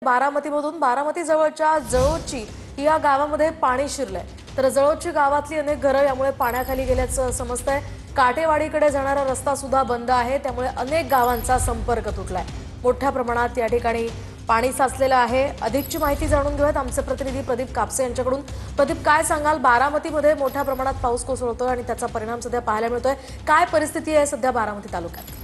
बारामतीमधून बारामती जवळच्या जळोची या गावामध्ये पाणी शिरलंय। तर जळोची गावातली अनेक घरं यामुळे पाण्याखाली गेल्याचं समजतंय। काटेवाडीकडे जाणारा रस्ता सुद्धा बंद आहे, त्यामुळे अनेक गावांचा संपर्क तुटलाय। मोठ्या प्रमाणात या ठिकाणी पाणी साचलेलं आहे। अधिकची माहिती जाणून घेऊयात आमचे प्रतिनिधी प्रदीप कापसे यांच्याकडून। प्रदीप, काय सांगाल? बारामतीमध्ये मोठ्या प्रमाणात पाऊस कोसळतोय आणि त्याचा परिणाम सध्या पाहायला मिळतोय। काय परिस्थिती आहे सध्या बारामती तालुक्यात?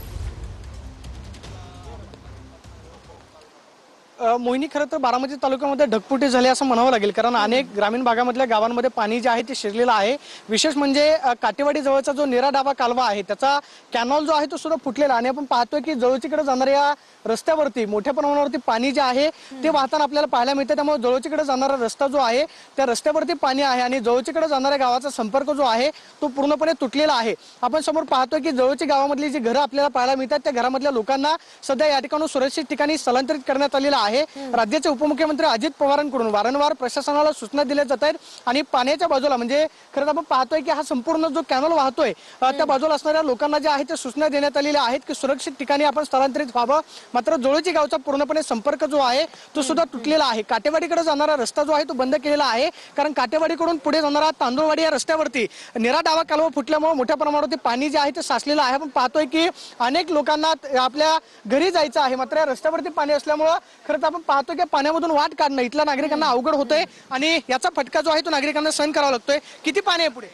मोहिनी, खरं तर बारामती तालुक्यामध्ये ढगफुटी झाली असं म्हणावं लागेल, कारण अनेक ग्रामीण भागामधल्या गावांमध्ये पाणी जे आहे ते शिरलेलं आहे। विशेष म्हणजे काटेवाडी जवळचा जो नेरा डाबा कालवा आहे त्याचा कॅनॉल जो आहे तो सुद्धा फुटलेला आहे। आणि आपण पाहतोय की जळोचीकडे जाणाऱ्या रस्त्यावरती मोठ्या प्रमाणावरती पाणी जे आहे ते वाहताना आपल्याला पाहायला मिळतं। त्यामुळे जळोचीकडे जाणारा रस्ता जो आहे त्या रस्त्यावरती पाणी आहे आणि जळोचीकडे जाणाऱ्या गावाचा संपर्क जो आहे तो पूर्णपणे तुटलेला आहे। आपण समोर पाहतोय की जळोची गावामधली जी घरं आपल्याला पाहायला मिळतात त्या घरामधल्या लोकांना सध्या या ठिकाणी सुरक्षित ठिकाणी स्थलांतरित करण्यात आलेलं आहे। राज्याचे उपमुख्यमंत्री अजित पवारांकडून वारंवार प्रशासनाला सूचना दिल्या जात आहेत आणि पाण्याच्या बाजूला म्हणजे खरं आपण पाहतोय की हा संपूर्ण जो कॅनॉल वाहतोय त्या बाजूला असणाऱ्या लोकांना जे आहे ते सूचना देण्यात आलेल्या आहेत की सुरक्षित ठिकाणी आपण स्थलांतरित व्हावं। मात्र जळोची गावचा पूर्णपणे संपर्क जो आहे तो सुद्धा तुटलेला आहे। काटेवाडीकडे जाणारा रस्ता जो आहे तो बंद केलेला आहे, कारण काटेवाडीकडून पुढे जाणारा तांदूळवाडी या रस्त्यावरती निरा डावा कालवा फुटल्यामुळे मोठ्या प्रमाणावरती पाणी जे आहे ते साचलेलं आहे। आपण पाहतोय की अनेक लोकांना आपल्या घरी जायचं आहे, मात्र या रस्त्यावरती पाणी असल्यामुळे खरं तर आपण पाहतोय की पाण्यामधून वाट काढणं इथल्या नागरिकांना अवघड होतंय आणि याचा फटका जो आहे तो नागरिकांना सहन करावा लागतोय। किती पाणी आहे पुढे?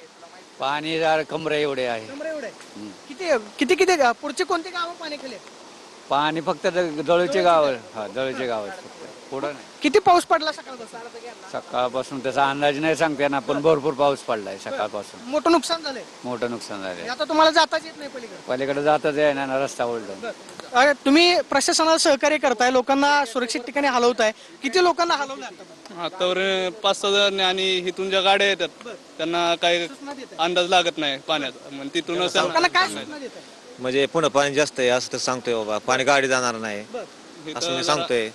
पाणी कमरे एवढे आहे। किती किती किती पुढची कोणती गावं पाण्याखाली आहेत? पाणी फक्त जळूचे गाव, जळूचे गाव पुढं नाही। किती पाऊस पडला सकाळपासून? सकाळपासून त्याचा अंदाज नाही सांगते ना, पण भरपूर पाऊस पडलाय सकाळपासून। मोठं नुकसान झालंय? मोठं नुकसान झालंय। आता तुम्हाला जाताच येत नाही पलीकडे? पलीकडे जाताच आहे ना, रस्ता उलटून। तुम्ही प्रशासनाला सहकार्य करताय, लोकांना सुरक्षित ठिकाणी हलवताय, किती लोकांना हलवलं आतावर 5-6 जण आणि इथून ज्या गाड्या येतात त्यांना काही अंदाज लागत नाही पाण्याचा, मग तिथूनच लोकांना काय सूचना देताय? म्हणजे पुन्हा पाणी जास्त आहे असं तर सांगतोय बाबा, पाणी गाडी जाणार नाही असं मी सांगतोय।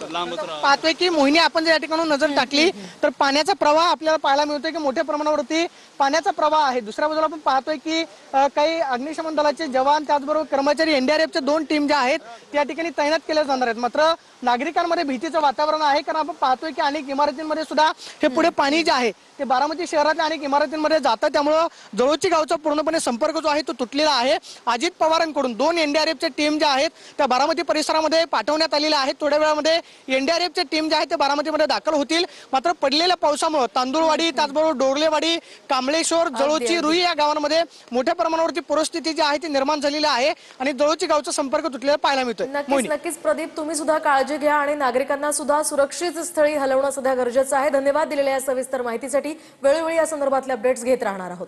लांबच राहा। पाहतोय की मोहिनी, आपण जर या ठिकाणी नजर टाकली तर पाण्याचा प्रवाह आपल्याला पाहायला मिळतोय की मोठ्या प्रमाणावरती पाण्याचा प्रवाह आहे। दुसऱ्या बाजूला आपण पाहतोय की काही अग्निशमन दलाचे जवान त्याचबरोबर कर्मचारी एनडीआरएफच्या 2 टीम ज्या आहेत त्या ठिकाणी तैनात केल्या जाणार आहेत। मात्र नागरिकांमध्ये भीतीचं वातावरण आहे, कारण आपण पाहतोय की अनेक इमारतींमध्ये सुद्धा हे पुढे पाणी जे आहे ते बारामती शहरातल्या अनेक इमारतींमध्ये जातं, त्यामुळं जळोची गावचा पूर्णपणे संपर्क जो आहे तो तुटलेला आहे। अजित पवारांकडून 2 एनडीआरएफच्या टीम ज्या आहेत त्या बारामती परिसरामध्ये पाठवण्यात आलेल्या आहेत। थोड्या वेळामध्ये एनडीआरएफच्या टीम ज्या आहेत त्या बारामतीमध्ये दाखल होतील। मात्र पडलेल्या पावसामुळे तांदूळवाडी त्याचबरोबर डोरलेवाडी, कांबळेश्वर, जळोची, रुई या गावांमध्ये मोठ्या प्रमाणावरती परिस्थिती जी आहे ती निर्माण झालेली आहे आणि जळोची गावचा संपर्क तुटलेला पाहायला मिळतोय। नक्कीच प्रदीप, तुम्ही सुद्धा काळजी घ्या आणि नागरिकांना सुद्धा सुरक्षित स्थळी हलवणं सध्या गरजेचं आहे। धन्यवाद दिलेल्या या सविस्तर माहितीसाठी। वेळोवेळी या संदर्भातले अपडेट्स घेत राहणार आहोत।